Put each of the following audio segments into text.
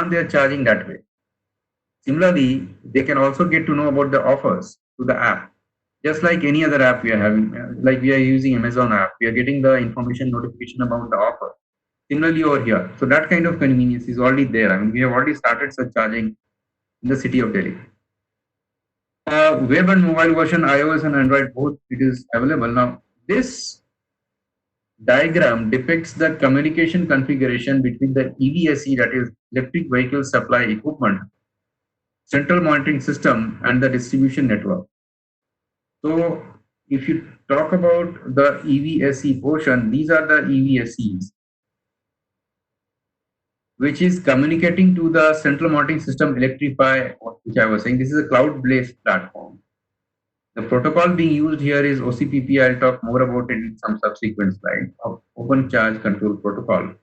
plan their charging that way. Similarly, they can also get to know about the offers to the app. Just like any other app we are having, like we are using Amazon app, we are getting the information notification about the offer. Similarly over here. So that kind of convenience is already there. I mean, we have already started such charging in the city of Delhi. Web and mobile version, iOS and Android both, it is available. Now, this diagram depicts the communication configuration between the EVSE, that is electric vehicle supply equipment, central monitoring system, and the distribution network. So if you talk about the EVSE portion, these are the EVSEs, which is communicating to the central monitoring system Electrify, which I was saying. This is a cloud-based platform. The protocol being used here is OCPP. I'll talk more about it in some subsequent slides of Open Charge Control Protocol.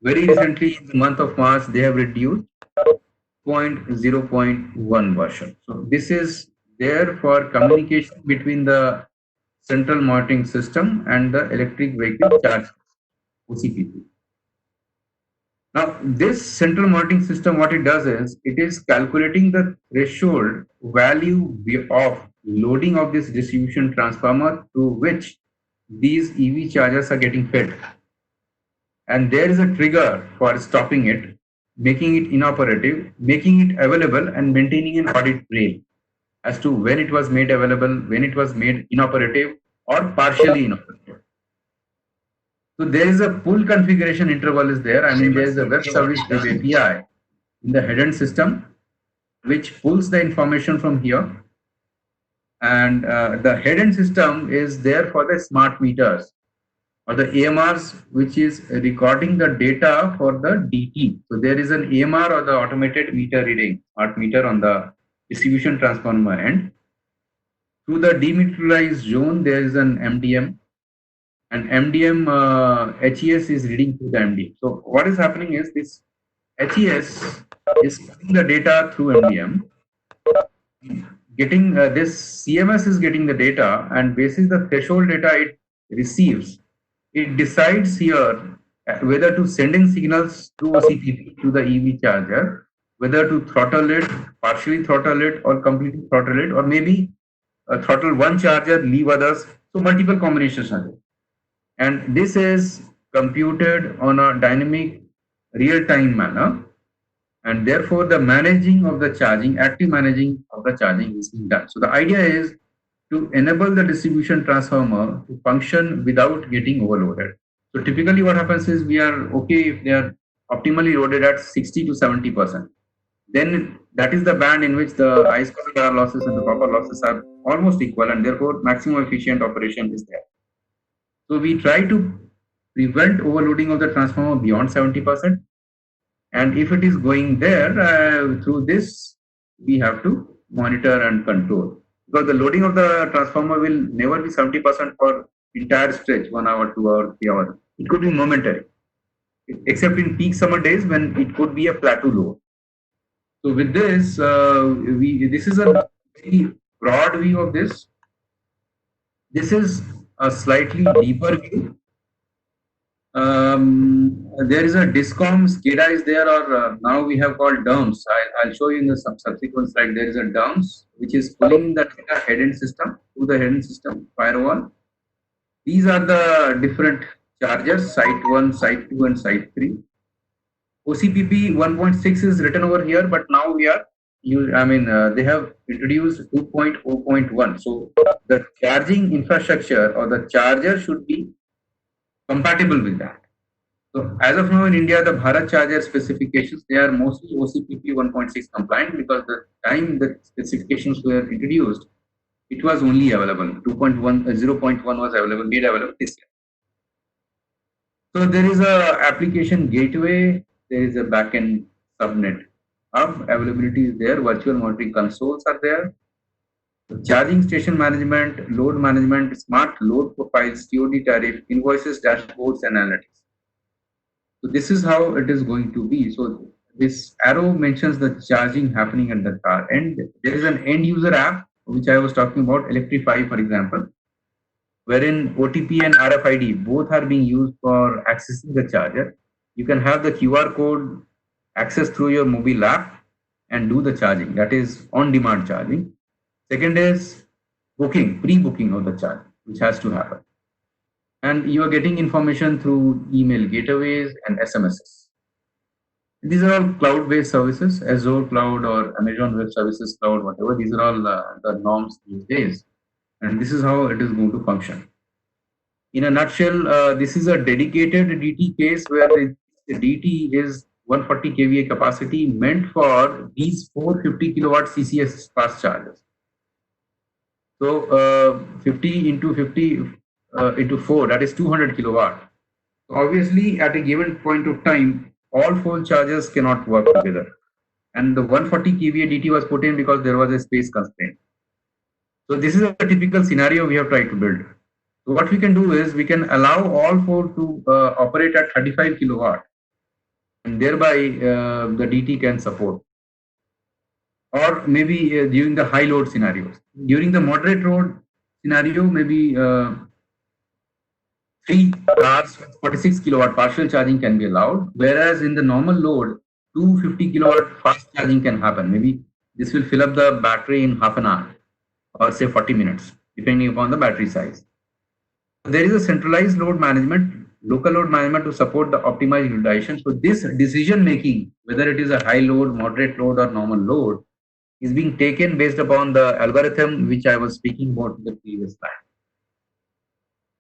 Very recently, in the month of March, they have reduced 0.0.1 version. So this is there for communication between the central monitoring system and the electric vehicle charge, OCPP. Now, this central monitoring system, what it does is, it is calculating the threshold value of loading of this distribution transformer to which these EV chargers are getting fed. And there is a trigger for stopping it, making it inoperative, making it available, and maintaining an audit trail as to when it was made available, when it was made inoperative or partially inoperative. So there is a pull configuration interval is there. I mean, there is a web service web API in the head-end system, which pulls the information from here. And the head-end system is there for the smart meters or the AMRs, which is recording the data for the DT. So there is an AMR or the automated meter reading, smart meter on the distribution transformer end. Through the dematerialized zone, there is an MDM. And MDM HES is reading through the MDM. So what is happening is this HES is getting the data through MDM, getting this CMS is getting the data, and basis the threshold data it receives, it decides here whether to send in signals through OCPP to the EV charger, whether to throttle it, partially throttle it, or completely throttle it, or maybe throttle one charger, leave others. So multiple combinations are there. And this is computed on a dynamic real-time manner, and therefore the managing of the charging, active managing of the charging is being done. So the idea is to enable the distribution transformer to function without getting overloaded. So typically what happens is we are okay if they are optimally loaded at 60 to 70%. Then that is the band in which the I2R losses and the copper losses are almost equal, and therefore maximum efficient operation is there. So we try to prevent overloading of the transformer beyond 70%. And if it is going there, through this, we have to monitor and control. Because the loading of the transformer will never be 70% for entire stretch, 1 hour, 2 hours, 3 hours. It could be momentary, except in peak summer days when it could be a plateau load. So with this, this is a very broad view of this. This is a slightly deeper view. There is a DISCOM, SCADA is there, or now we have called DERMS. I'll show you in the subsequent slide. There is a DERMS, which is pulling the data head-end system to the head-end system firewall. These are the different chargers, site 1, site 2, and site 3. OCPP 1.6 is written over here, but now we are they have introduced 2.0.1. So the charging infrastructure or the charger should be compatible with that. So as of now in India, the Bharat charger specifications, they are mostly OCPP 1.6 compliant, because the time the specifications were introduced, it was only available. 2.1, 0.1 was available, made available this year. So there is a application gateway, there is a backend subnet. Availability is there, virtual monitoring consoles are there. Charging station management, load management, smart load profiles, TOD tariff, invoices, dashboards, and analytics. So this is how it is going to be. So this arrow mentions the charging happening at the car. And there is an end user app, which I was talking about, Electrify, for example, wherein OTP and RFID both are being used for accessing the charger. You can have the QR code access through your mobile app and do the charging. That is on-demand charging. Second is booking, pre-booking of the charge, which has to happen. And you are getting information through email gateways and SMSs. These are all cloud-based services, Azure Cloud or Amazon Web Services Cloud, whatever. These are all the norms these days. And this is how it is going to function. In a nutshell, this is a dedicated DT case where the DT is 140 kVA capacity meant for these 450 kilowatt CCS fast chargers. So 50 into 50 into 4, that is 200 kilowatt. So obviously, at a given point of time, all 4 chargers cannot work together. And the 140 kVA DT was put in because there was a space constraint. So this is a typical scenario we have tried to build. So what we can do is we can allow all 4 to operate at 35 kilowatt, and thereby the DT can support. Or maybe during the high load scenarios. During the moderate load scenario, maybe 3 cars with 46 kilowatt partial charging can be allowed, whereas in the normal load, 250 kilowatt fast charging can happen. Maybe this will fill up the battery in half an hour or say 40 minutes, depending upon the battery size. There is a centralized load management, local load management to support the optimized utilization. So this decision making, whether it is a high load, moderate load or normal load, is being taken based upon the algorithm which I was speaking about in the previous slide.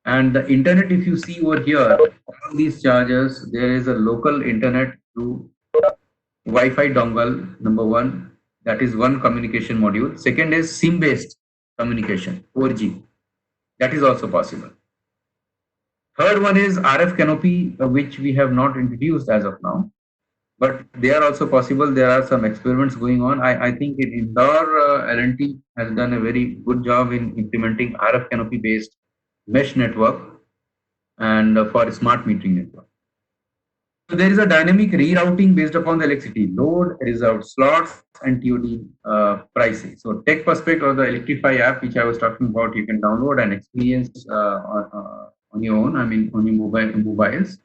And the internet, if you see over here, all these chargers, there is a local internet through Wi-Fi dongle, number one, that is one communication module. Second is SIM-based communication, 4G. That is also possible. Third one is RF canopy, which we have not introduced as of now, but they are also possible. There are some experiments going on. I think in Indore, L&T has done a very good job in implementing RF canopy based mesh network and for smart metering network. So there is a dynamic rerouting based upon the electricity load, reserved slots, and TOD pricing. So Tech Perspect or the Electrify app, which I was talking about, you can download and experience on your own, I mean on your mobiles.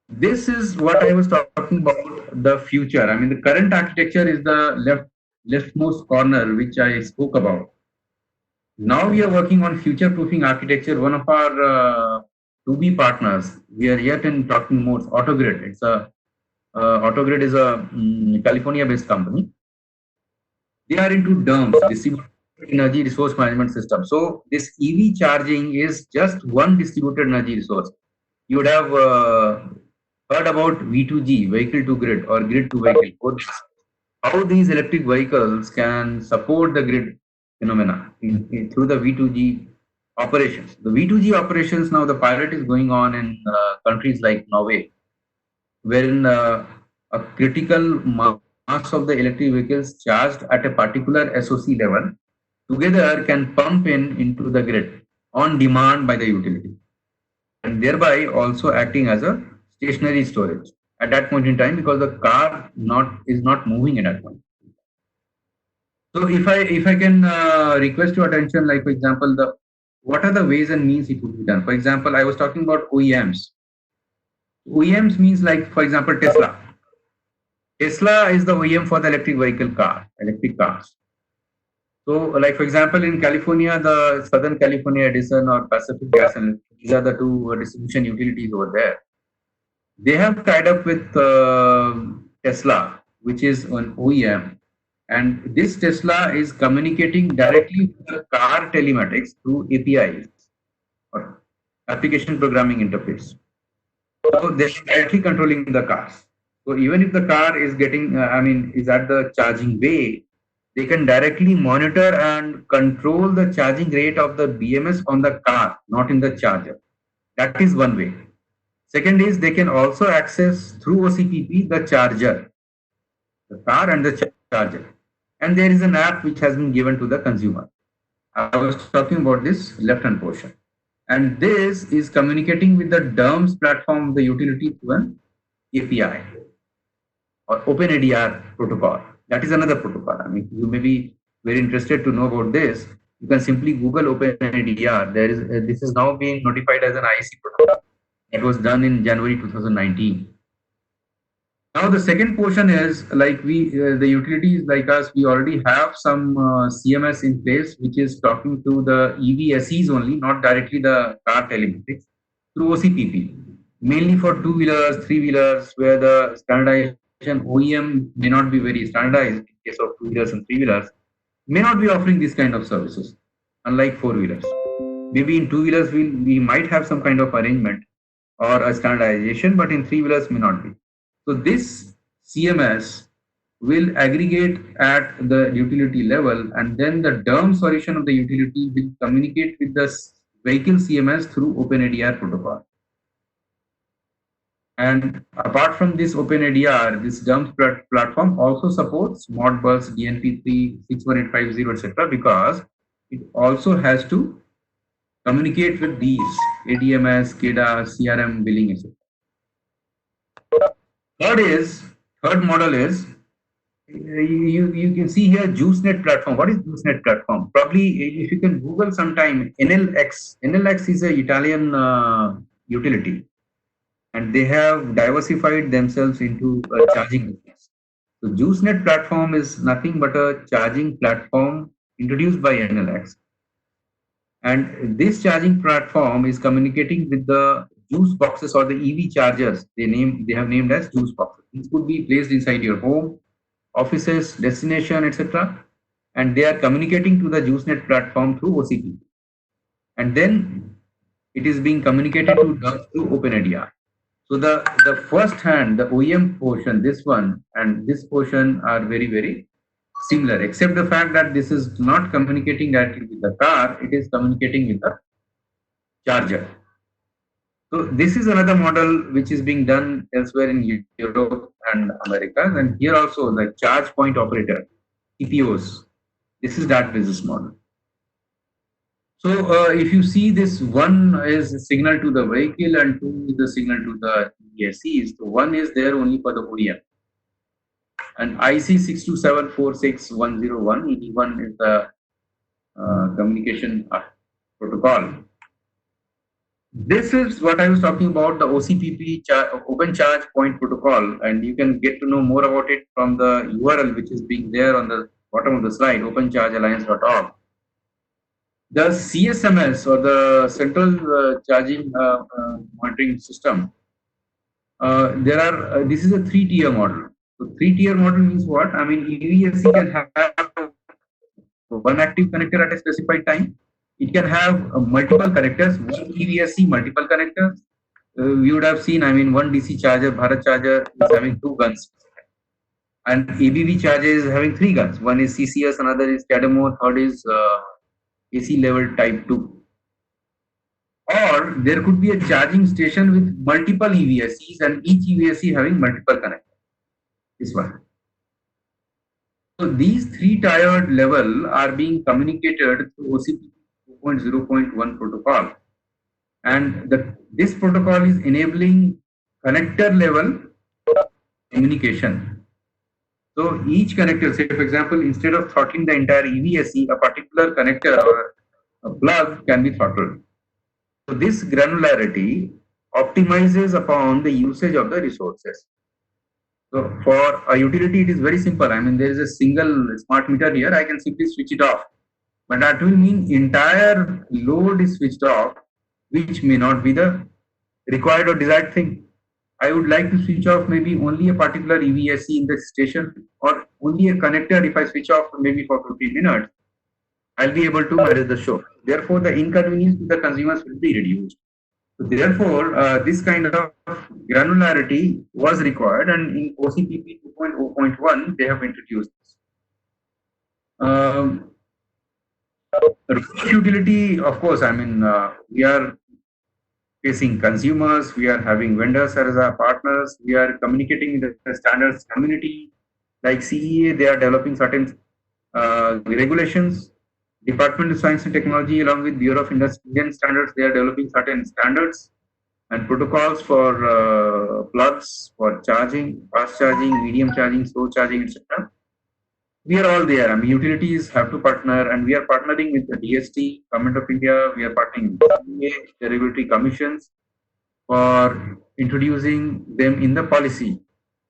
This is what I was talking about, the future. I mean, the current architecture is the leftmost corner, which I spoke about. Now we are working on future-proofing architecture. One of our 2B partners, we are yet in talking more, Autogrid. It's Autogrid is a California-based company. They are into DERMS, distributed energy resource management system. So this EV charging is just one distributed energy resource. You would have heard about V2G, vehicle to grid or grid to vehicle. How these electric vehicles can support the grid phenomena through the V2G operations. The V2G operations, now the pilot is going on in countries like Norway, wherein a critical mass of the electric vehicles charged at a particular SOC level together can pump into the grid on demand by the utility, and thereby also acting as a stationary storage at that point in time, because the car is not moving at that point. So if I can request your attention, like for example, what are the ways and means it would be done? For example, I was talking about OEMs. OEMs means, like for example, Tesla. Tesla is the OEM for the electric cars. So like for example, in California, the Southern California Edison or Pacific Gas, and these are the two distribution utilities over there. They have tied up with Tesla, which is an OEM. And this Tesla is communicating directly with the car telematics through APIs or application programming interface. So they're directly controlling the cars. So even if the car is getting, is at the charging bay, they can directly monitor and control the charging rate of the BMS on the car, not in the charger. That is one way. Second is they can also access through OCPP the charger, the car and the charger. And there is an app which has been given to the consumer. I was talking about this left-hand portion. And this is communicating with the DERMS platform of the utility through an API or OpenADR protocol. That is another protocol. I mean, you may be very interested to know about this. You can simply Google OpenADR. This is now being notified as an IEC protocol. It was done in January 2019. Now the second portion is like the utilities like us, we already have some CMS in place, which is talking to the EVSEs only, not directly the car telematics through OCPP, mainly for two-wheelers, three-wheelers, where the standardization OEM may not be very standardized in case of two-wheelers and three-wheelers, may not be offering this kind of services, unlike four-wheelers. Maybe in two-wheelers, we might have some kind of arrangement or a standardization, but in three-wheelers may not be. So this CMS will aggregate at the utility level, and then the DERM solution of the utility will communicate with the vehicle CMS through OpenADR protocol. And apart from this OpenADR, this DERM platform also supports Modbus, DNP3, 61850, etc., because it also has to communicate with these ADMS, SCADA, CRM, billing, etc. Third model is you can see here JuiceNet platform. What is JuiceNet platform? Probably if you can Google sometime NLX. NLX is a Italian utility, and they have diversified themselves into a charging business. So JuiceNet platform is nothing but a charging platform introduced by NLX, and this charging platform is communicating with the juice boxes or the EV chargers. They have named as juice boxes. These could be placed inside your home, offices, destination, etc. And they are communicating to the JuiceNet platform through OCP. And then it is being communicated to through OpenADR. So the first hand, the OEM portion, this one and this portion are very, very similar, except the fact that this is not communicating directly with the car, it is communicating with the charger. So this is another model which is being done elsewhere in Europe and America, and here also the charge point operator, CPOs. This is that business model. So if you see this, one is a signal to the vehicle and two is the signal to the ESCs. So one is there only for the OEM. And IC 62746.101 ED1 is the communication protocol. This is what I was talking about, the OCPP Open Charge Point Protocol, and you can get to know more about it from the URL which is being there on the bottom of the slide, openchargealliance.org. The CSMS, or the Central Charging Monitoring System, this is a three-tier model. So three-tier model means what? I mean, EVSE can have one active connector at a specified time. It can have multiple connectors, one EVSE, multiple connectors. We would have seen, I mean, one DC charger, Bharat charger is having two guns. And ABV charger is having three guns. One is CCS, another is CADEMO, third is AC level type 2. Or there could be a charging station with multiple EVSEs and each EVSE having multiple connectors. This one. So these three-tiered level are being communicated through OCP 2.0.1 protocol. And this protocol is enabling connector level communication. So each connector, say for example, instead of throttling the entire EVSE, a particular connector or a plug can be throttled. So this granularity optimizes upon the usage of the resources. So for a utility, it is very simple. I mean, there is a single smart meter here. I can simply switch it off. But that will mean entire load is switched off, which may not be the required or desired thing. I would like to switch off maybe only a particular EVSE in the station, or only a connector. If I switch off maybe for 15 minutes, I'll be able to manage the show. Therefore, the inconvenience to the consumers will be reduced. So therefore, this kind of granularity was required, and in OCPP 2.0.1, they have introduced this. Utility, of course, I mean, we are facing consumers, we are having vendors as our partners, we are communicating with the standards community. Like CEA, they are developing certain regulations. Department of Science and Technology, along with Bureau of Indian Standards, they are developing certain standards and protocols for plugs, for charging, fast charging, medium charging, slow charging, etc. We are all there. I mean, utilities have to partner, and we are partnering with the DST, Government of India. We are partnering with the regulatory commissions for introducing them in the policy.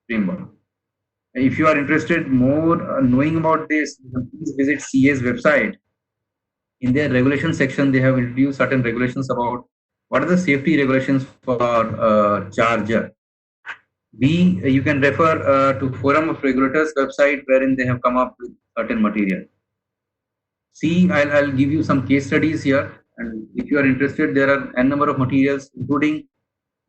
framework. If you are interested more knowing about this, please visit CA's website. In their regulation section, they have introduced certain regulations about what are the safety regulations for charger. You can refer to Forum of Regulators website wherein they have come up with certain material. See, I'll give you some case studies here, and if you are interested, there are n number of materials, including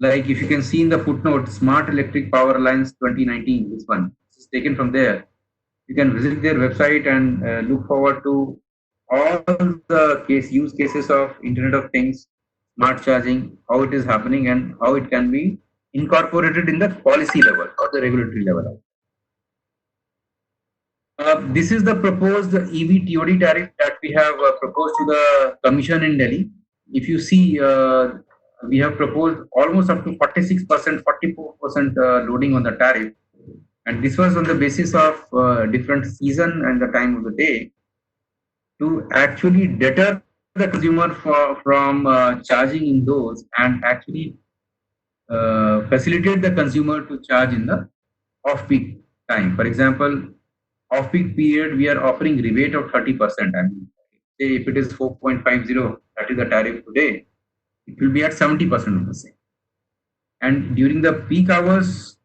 like if you can see in the footnote, Smart Electric Power Alliance 2019. This one is taken from there. You can visit their website and look forward to all the use cases of Internet of Things, smart charging, how it is happening, and how it can be incorporated in the policy level or the regulatory level. This is the proposed EV TOD tariff that we have proposed to the Commission in Delhi. If you see, we have proposed almost up to 46%, 44% loading on the tariff. And this was on the basis of different season and the time of the day to actually deter the consumer from charging in those and actually facilitate the consumer to charge in the off-peak time. For example, off-peak period, we are offering rebate of 30%. I mean, say if it is 4.50, that is the tariff today, it will be at 70% of the same. And during the peak hours,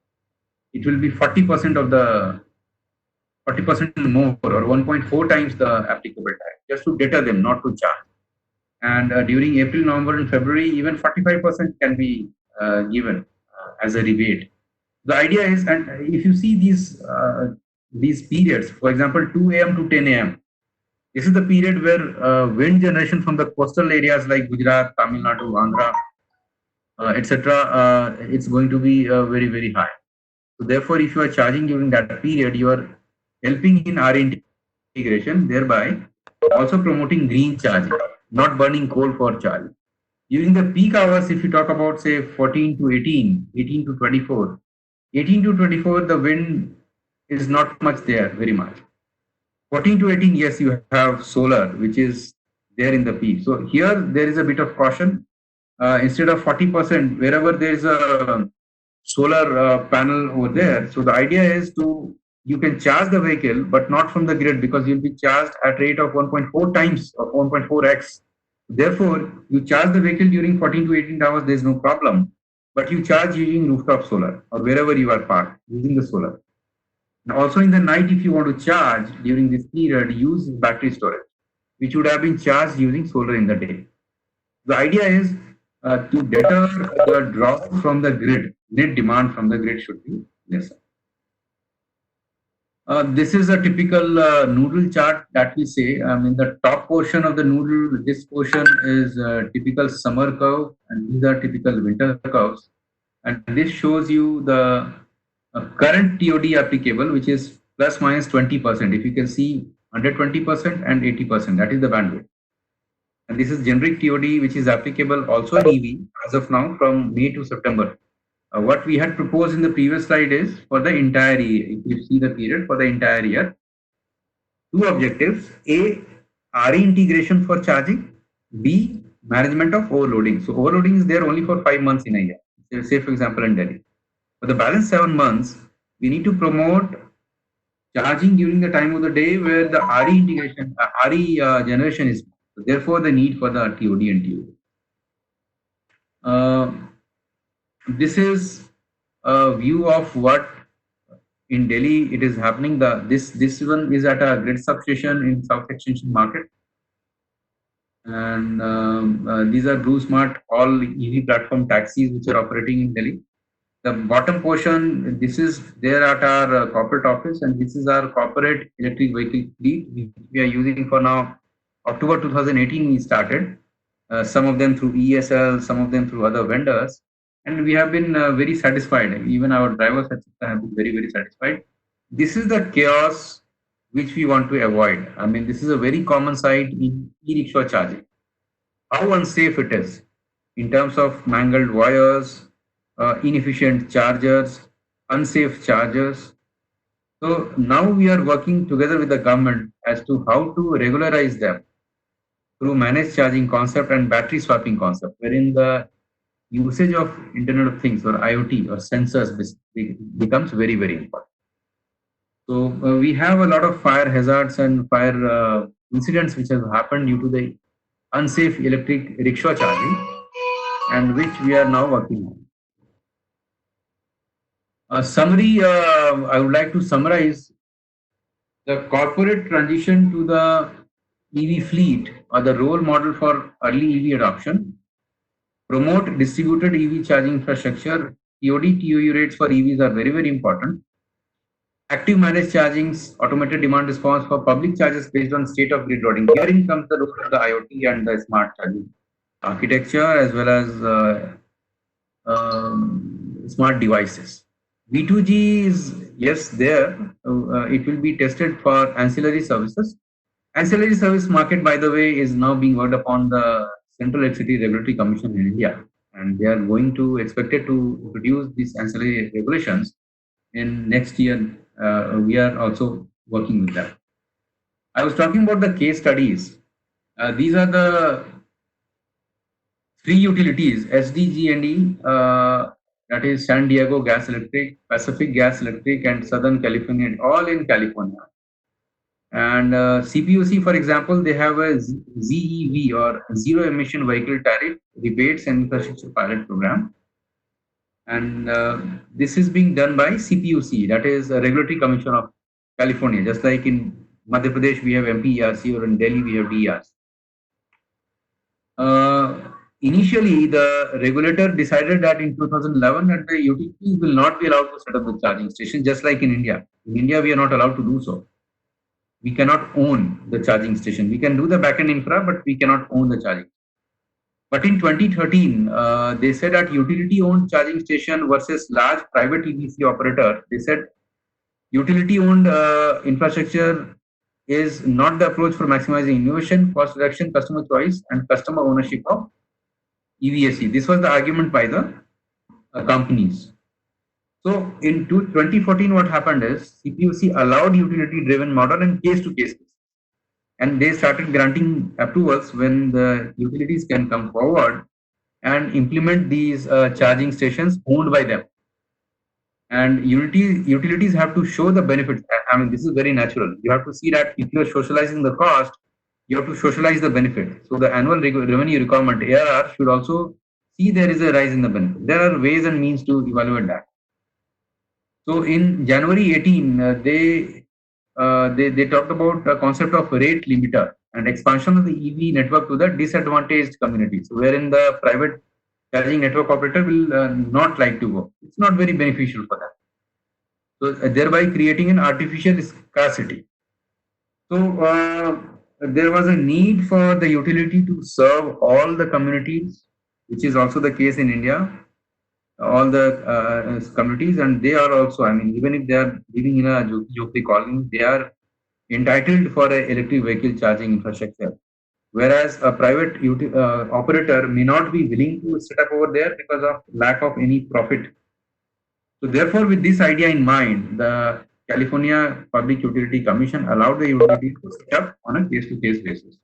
it will be 40% of the 40% more or 1.4 times the applicable tariff, just to deter them not to charge. And during April, November, and February, even 45% can be given as a rebate. The idea is, and if you see these periods, for example, 2 a.m. to 10 a.m., this is the period where wind generation from the coastal areas like Gujarat, Tamil Nadu, Andhra, etc., it's going to be very, very high. So therefore, if you are charging during that period, you are helping in RE integration, thereby also promoting green charging, not burning coal for charging. During the peak hours, if you talk about say 14 to 18, 18 to 24, 18 to 24, the wind is not much there, very much. 14 to 18, yes, you have solar, which is there in the peak. So here there is a bit of caution. Instead of 40%, wherever there is a solar panel over there, so the idea is you can charge the vehicle, but not from the grid, because you'll be charged at rate of 1.4 times or 1.4x. Therefore, you charge the vehicle during 14 to 18 hours, there's no problem. But you charge using rooftop solar or wherever you are parked using the solar. Now, also in the night, if you want to charge during this period, use battery storage, which would have been charged using solar in the day. The idea is to deter the drop from the grid. Net demand from the grid should be lesser. This is a typical noodle chart that we say. In the top portion of the noodle, this portion is a typical summer curve, and these are typical winter curves. And this shows you the current TOD applicable, which is plus minus 20%. If you can see 120% and 80%, that is the bandwidth. And this is generic TOD, which is applicable also in EV as of now from May to September. What we had proposed in the previous slide is for the entire year. If you see the period for the entire year, two objectives: A, RE integration for charging; B, management of overloading. So overloading is there only for 5 months in a year. Say for example in Delhi. For the balance 7 months, we need to promote charging during the time of the day where the RE integration, generation is. So therefore, the need for the TOD and TOD. This is a view of what in Delhi it is happening. This one is at a grid substation in South Extension Market, and these are Blue Smart, all EV platform taxis which are operating in Delhi. The bottom portion, this is there at our corporate office, and this is our corporate electric vehicle fleet we are using for now. October 2018 we started, some of them through ESL, some of them through other vendors. And we have been very satisfied. Even our drivers have been very, very satisfied. This is the chaos which we want to avoid. I mean, this is a very common sight in e-rickshaw charging. How unsafe it is in terms of mangled wires, inefficient chargers, unsafe chargers. So now we are working together with the government as to how to regularize them through managed charging concept and battery swapping concept, wherein the usage of Internet of Things or IoT or sensors becomes very, very important. So we have a lot of fire hazards and fire incidents which have happened due to the unsafe electric rickshaw charging, and which we are now working on. A summary, I would like to summarize the corporate transition to the EV fleet or the role model for early EV adoption. Promote distributed EV charging infrastructure. TOD, TOU rates for EVs are very, very important. Active managed chargings, automated demand response for public charges based on state of grid loading. Herein comes the role of the IoT and the smart charging architecture, as well as smart devices. V2G is, yes, there. It will be tested for ancillary services. Ancillary service market, by the way, is now being worked upon the Central Electricity Regulatory Commission in India, and they are going to expected to produce these ancillary regulations in next year. We are also working with them. I was talking about the case studies. These are the three utilities: SDG&E, that is San Diego Gas Electric, Pacific Gas Electric, and Southern California, all in California. And CPUC, for example, they have a ZEV or Zero Emission Vehicle Tariff Rebates and Infrastructure Pilot Program. And this is being done by CPUC, that is a Regulatory Commission of California. Just like in Madhya Pradesh, we have MPERC, or in Delhi, we have DERC. Initially, the regulator decided that in 2011 that the utilities will not be allowed to set up the charging station, just like in India. In India, we are not allowed to do so. We cannot own the charging station. We can do the backend infra, but we cannot own the charging. But in 2013, they said that utility-owned charging station versus large private EPC operator, they said utility-owned infrastructure is not the approach for maximizing innovation, cost reduction, customer choice, and customer ownership of EVSE. This was the argument by the companies. So in 2014, what happened is CPUC allowed utility-driven model and case-to-case, and they started granting approvals when the utilities can come forward and implement these charging stations owned by them. And utilities have to show the benefits. I mean, this is very natural. You have to see that if you are socializing the cost, you have to socialize the benefit. So the annual revenue requirement, ARR, should also see there is a rise in the benefit. There are ways and means to evaluate that. So in January 18, they talked about the concept of rate limiter and expansion of the EV network to the disadvantaged communities, wherein the private charging network operator will not like to go. It's not very beneficial for them. So thereby creating an artificial scarcity. So there was a need for the utility to serve all the communities, which is also the case in India, all the communities, and they are also, I mean, even if they are living in a jyoti colony, they are entitled for an electric vehicle charging infrastructure. Whereas a private operator may not be willing to set up over there because of lack of any profit. So therefore, with this idea in mind, the California Public Utility Commission allowed the utility to set up on a case-to-case basis.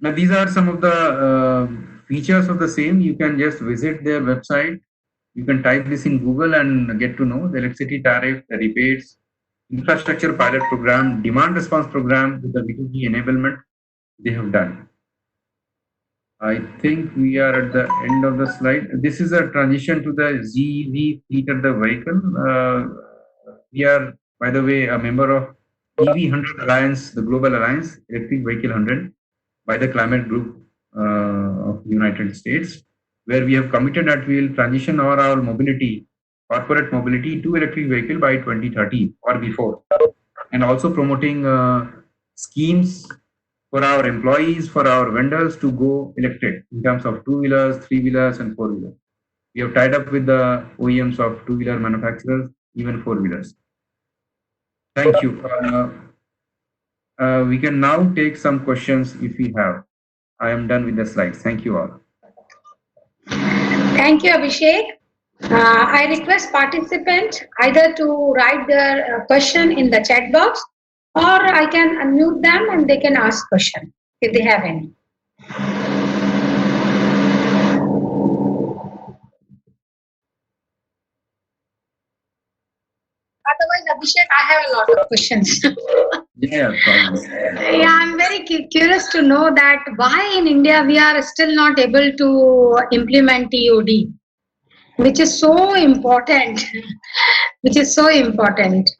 Now, these are some of the features of the same. You can just visit their website. You can type this in Google and get to know the electricity tariff, the rebates, infrastructure pilot program, demand response program with the V2G enablement they have done. I think we are at the end of the slide. This is a transition to the ZEV fleet of the vehicle. We are, by the way, a member of EV100 Alliance, the Global Alliance, Electric Vehicle 100, by the Climate Group of the United States, where we have committed that we will transition our mobility, corporate mobility, to electric vehicle by 2030 or before, and also promoting schemes for our employees, for our vendors to go electric in terms of two-wheelers, three-wheelers, and four-wheelers. We have tied up with the OEMs of two-wheeler manufacturers, even four-wheelers. Thank you. We can now take some questions if we have. I am done with the slides. Thank you all. Thank you, Abhishek. I request participants either to write their question in the chat box, or I can unmute them and they can ask questions if they have any. Abhishek, I have a lot of questions. Yeah, probably. Yeah, I'm very curious to know that why in India we are still not able to implement TOD, which is so important, which is so important.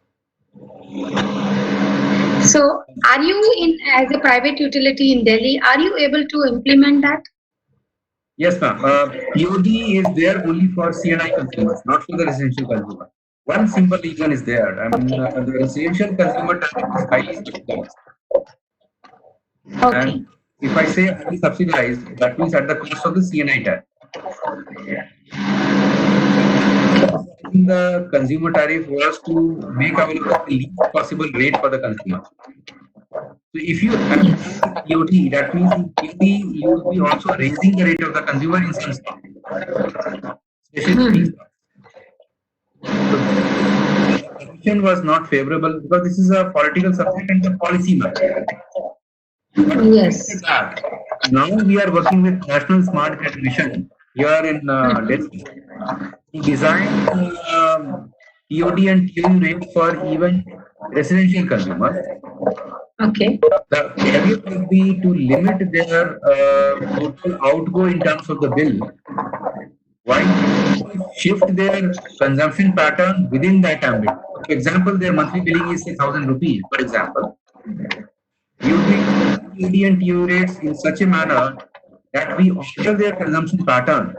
So, are you in as a private utility in Delhi? Are you able to implement that? Yes, ma'am. TOD is there only for C&I consumers, not for the residential consumer. One simple reason is there. I mean, Okay. the residential consumer tariff is highly subsidized. Okay. And if I say highly subsidized, that means at the cost of the C&I tariff. The consumer tariff was to make available the least possible rate for the consumer. So if you have TOD, that means in TOD you will be also raising the rate of the consumer in some stock, especially peak stocks. So the commission was not favorable because this is a political subject and a policy matter. Yes. Now we are working with National Smart Grid Mission here in Delhi to design TOD and TOU rates for even residential consumers. Okay. The caveat will be to limit their total outgo in terms of the bill, while shift their consumption pattern within that ambit. For example, their monthly billing is say 1,000 rupees, for example. You take TOD and TOU rates in such a manner that we alter their consumption pattern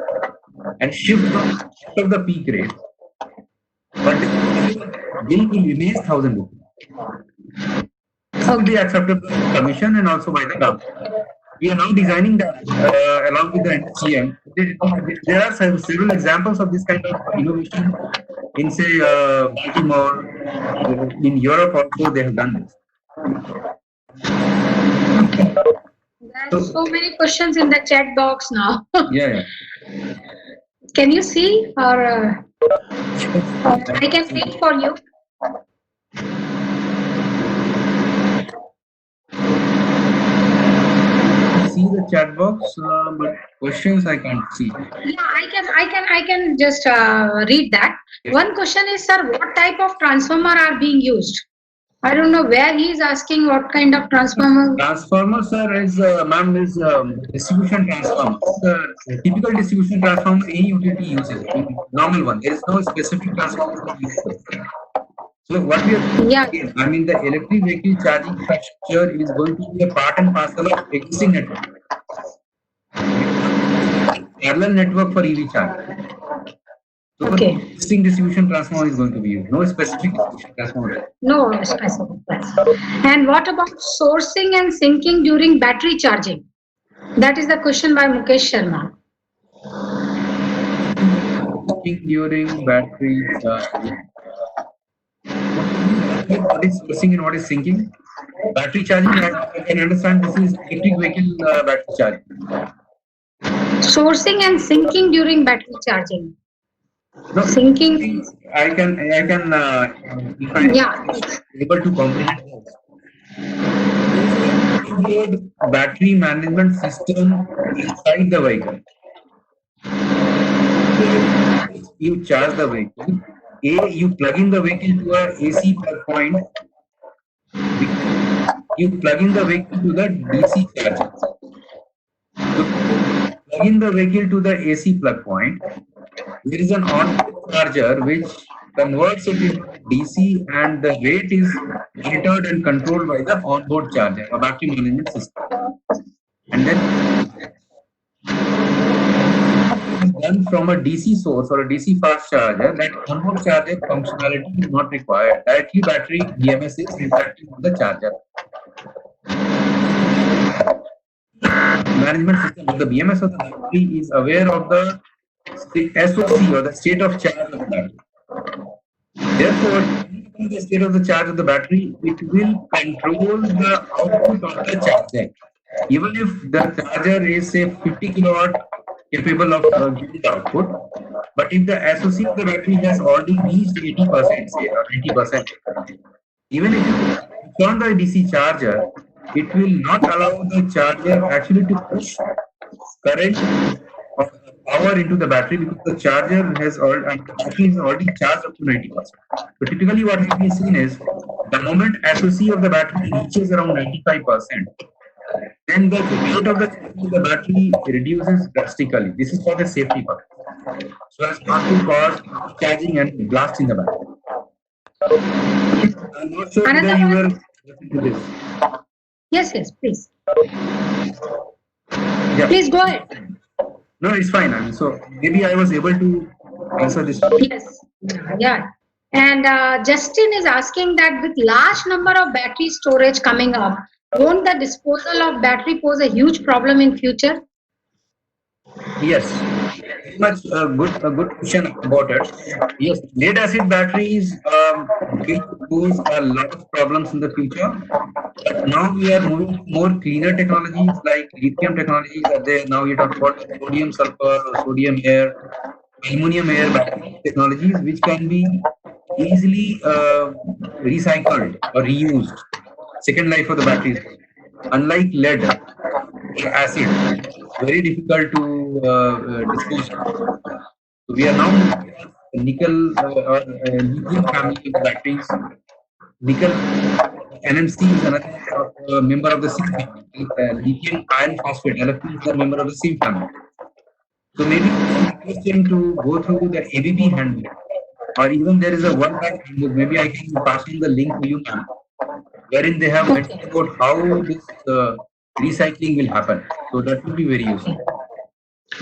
and shift them out of the peak rate, but the bill will remain 1,000 rupees. This will be acceptable by the commission and also by the government. We are now designing that along with the NCM. There are several examples of this kind of innovation in, say, Baltimore. In Europe also they have done this. Okay. There's so many questions in the chat box now. Yeah. Can you see or I can read for you? See the chat box, but questions I can't see. Yeah, I can just read that. Yes. One question is, sir, what type of transformer are being used? I don't know where he is asking what kind of transformer. Transformer, sir, is ma'am, is distribution transformer. The typical distribution transformer any utility uses, normal one. There is no specific transformer for this. So what we are Yeah. I mean, the electric vehicle charging infrastructure is going to be a part and parcel of existing network. Parallel network for EV charging. So Okay. existing distribution transformer is going to be used. No specific distribution transformer. No specific. And what about sourcing and sinking during battery charging? That is the question by Mukesh Sharma. During battery charging. What is sourcing and what is sinking? Battery charging, I can understand this is electric vehicle battery charging. Sourcing and sinking during battery charging. No, Sinking. I can if I Yeah. able to comprehend this. Battery management system inside the vehicle. You charge the vehicle. You plug in the vehicle to a AC plug point. You plug in the vehicle to the DC charger. So, plug in the vehicle to the AC plug point. There is an on-board charger which converts it into DC, and the rate is monitored and controlled by the onboard charger, a battery management system. And then done from a DC source or a DC fast charger, that onboard charger functionality is not required. Directly battery BMS is interacting with the charger. Management system of the BMS of the battery is aware of the SOC or the state of charge of the battery. Therefore, in the state of the charge of the battery, it will control the output of the charger. Even if the charger is say 50 kilowatt capable of giving output, but if the SOC of the battery has already reached 80%, say, or 90%, even if you turn the DC charger, it will not allow the charger actually to push current of power into the battery because the charger has already, the battery is already charged up to 90%. So typically what has been seen is the moment SOC of the battery reaches around 95%, then the rate of the battery reduces drastically. This is for the safety purpose. So as not to cause charging and blast in the battery. I'm not sure whether Another you one. were listening to this. Yes, please. Yeah. Please go ahead. No, it's fine. I mean, so maybe I was able to answer this. Yes. Yeah. And Justin is asking that with large number of battery storage coming up, won't the disposal of battery pose a huge problem in future? Yes, very much a good question about it. Yes, lead acid batteries will pose a lot of problems in the future. But now we are moving to more cleaner technologies like lithium technologies are there. Now you talk about sodium sulfur, sodium air, aluminum air battery technologies, which can be easily recycled or reused. Second life of the batteries. Unlike lead or acid, very difficult to dispose of. So we are now moving towards nickel or lithium family of the batteries. Nickel NMC is another member of the same family. Lithium iron phosphate LFP is a member of the same family. So maybe it's interesting to go through the ABB handbook, or even there is a World Bank handbook. Maybe I can pass on the link to you, ma'am, wherein they have mentioned about how this recycling will happen. So that will be very useful.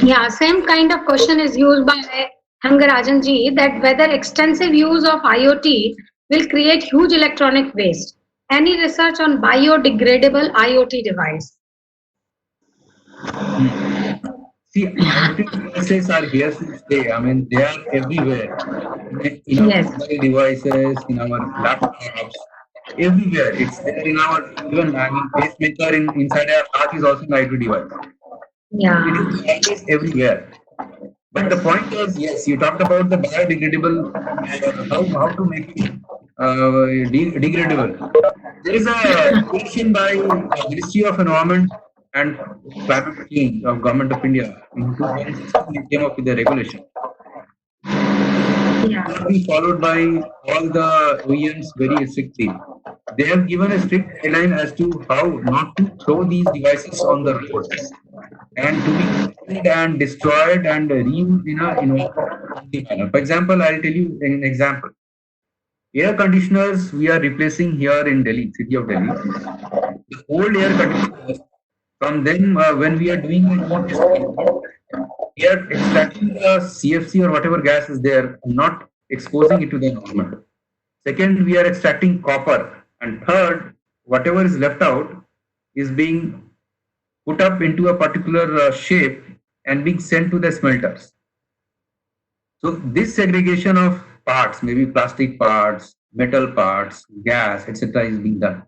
Yeah, same kind of question is used by Hangarajan ji, that whether extensive use of IoT will create huge electronic waste. Any research on biodegradable IoT device? See, IoT devices are here to stay. I mean, they are everywhere. In our Yes. mobile devices, in our laptops, everywhere. It's there in our even. I mean, pacemaker inside our heart is also an IoT device. Yeah. It is always everywhere. But the point is, yes, you talked about the biodegradable, how to make it degradable. There is a regulation by Ministry of Environment and Climate Change of Government of India in 2016. It came up with a regulation. It will be followed by all the OEMs very strictly. They have given a strict guideline as to how not to throw these devices on the road and to be cleaned and destroyed and reused in a friendly manner. For example, I'll tell you an example. Air conditioners we are replacing here in Delhi, city of Delhi. The old air conditioners, from them when we are doing the remote testing, we are extracting the CFC or whatever gas is there, not exposing it to the environment. Second, we are extracting copper. And third, whatever is left out is being put up into a particular shape and being sent to the smelters. So this segregation of parts, maybe plastic parts, metal parts, gas, etc., is being done.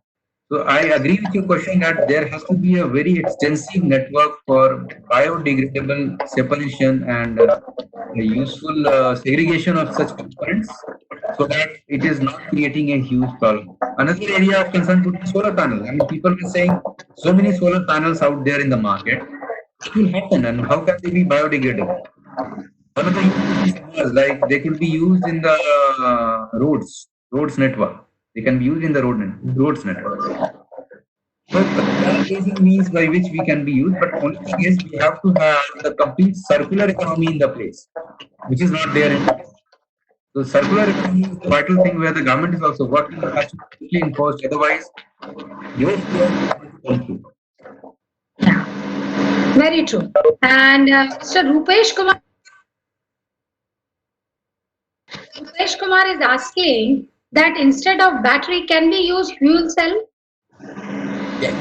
So I agree with your question that there has to be a very extensive network for biodegradable separation and a useful segregation of such components so that it is not creating a huge problem. Another area of concern could be solar panels. I mean, people are saying so many solar panels out there in the market. What will happen and how can they be biodegradable? One of the uses like they could be used in the roads network. They can be used in the roads network. So there are ways and means by which we can be used, but only thing is we have to have the complete circular economy in the place, which is not there in place. So circular economy is the vital thing where the government is also working. It has to be quickly enforced. Otherwise, your won't through. Yeah, very true. And Mr. Rupesh Kumar is asking that instead of battery, can we use fuel cell? Yeah.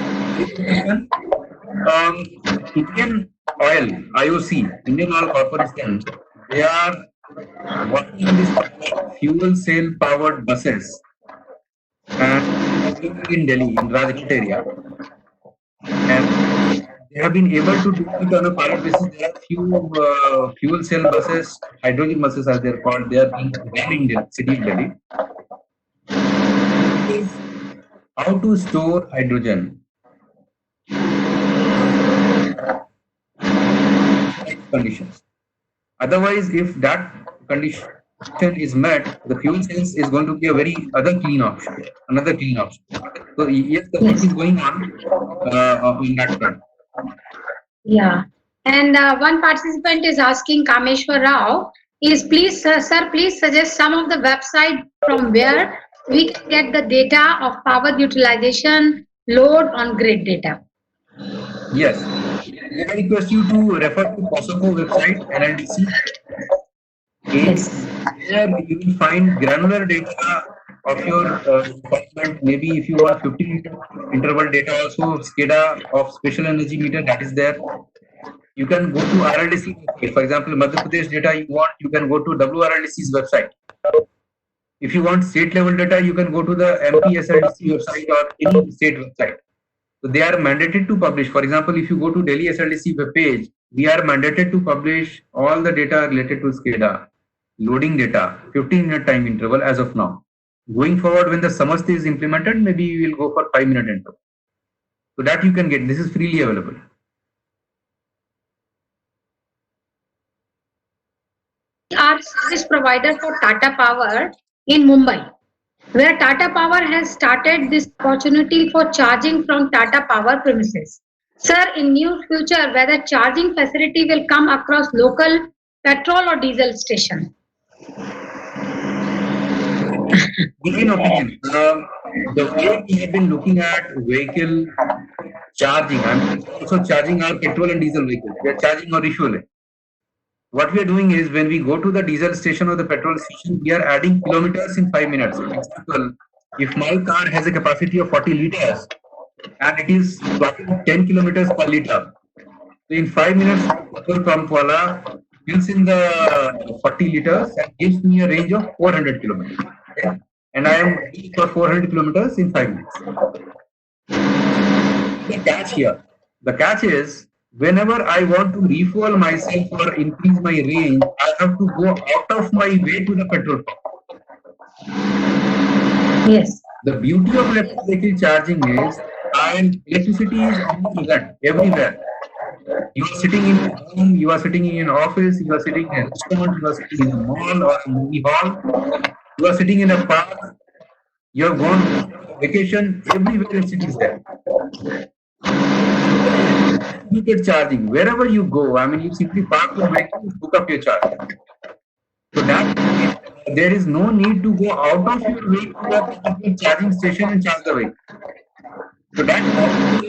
Indian Oil, IOC, Indian Oil Corporation, they are working on this fuel cell powered buses and in Delhi, in Rajkot area. And they have been able to do it on a pilot basis. There are few fuel cell buses, hydrogen buses as they're called. They are being done in the city of Delhi. How to store hydrogen? Conditions. Otherwise, if that condition is met, the fuel cells is going to be a very other clean option, another clean option. So yes, the work Yes. is going on that front. Yeah. And one participant is asking Kameshwar Rao is please, sir, please suggest some of the website from where we can get the data of power utilization load on grid data. Yes. I request you to refer to POSOCO website, NLDC. Yes. There you will find granular data of your department. Maybe if you want 15 interval data, also SCADA of special energy meter, that is there. You can go to RLDC website. For example, Madhya Pradesh data you want, you can go to WRLDC's website. If you want state level data, you can go to the MPSLDC website or any state website. So they are mandated to publish. For example, if you go to Delhi SLDC web page, we are mandated to publish all the data related to SCADA, loading data, 15-minute time interval as of now. Going forward, when the Samast is implemented, maybe we will go for 5-minute interval. So that you can get. This is freely available. Our service provider for Tata Power in Mumbai, where Tata Power has started this opportunity for charging from Tata Power premises. Sir, in near future, whether charging facility will come across local petrol or diesel station? In opinion, the way we have been looking at vehicle charging, I'm also charging our petrol and diesel vehicles. We are charging or refueling. What we are doing is when we go to the diesel station or the petrol station, we are adding kilometers in 5 minutes. For example, if my car has a capacity of 40 liters and it is clocking 10 kilometers per liter, so in 5 minutes, petrol pump wala fills in the 40 liters and gives me a range of 400 kilometers. Okay? And I am ready for 400 kilometers in 5 minutes. The catch here, the catch is whenever I want to refuel myself or increase my range, I have to go out of my way to the petrol pump. Yes. The beauty of electric vehicle charging is electricity is omnipresent everywhere. You are sitting in a home, you are sitting in an office, you are sitting in a restaurant, you are sitting in a mall or a movie hall, you are sitting in a park, you have gone on vacation, everywhere electricity is there. You get charging wherever you go. I mean, you simply park your vehicle, hook up your charger. So that there is no need to go out of your way to a particular charging station and charge the vehicle. So that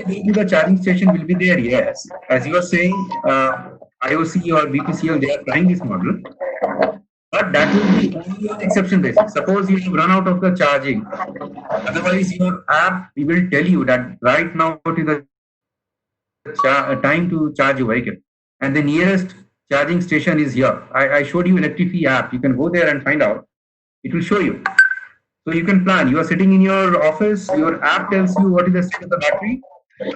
the charging station will be there, yes. As you are saying, IOC or BPCL, they are trying this model. But that will be only on exception basis. Suppose you run out of the charging. Otherwise, your app will tell you that right now it is the time to charge your vehicle. And the nearest charging station is here. I showed you Electrify app. You can go there and find out. It will show you. So you can plan. You are sitting in your office. Your app tells you what is the state of the battery,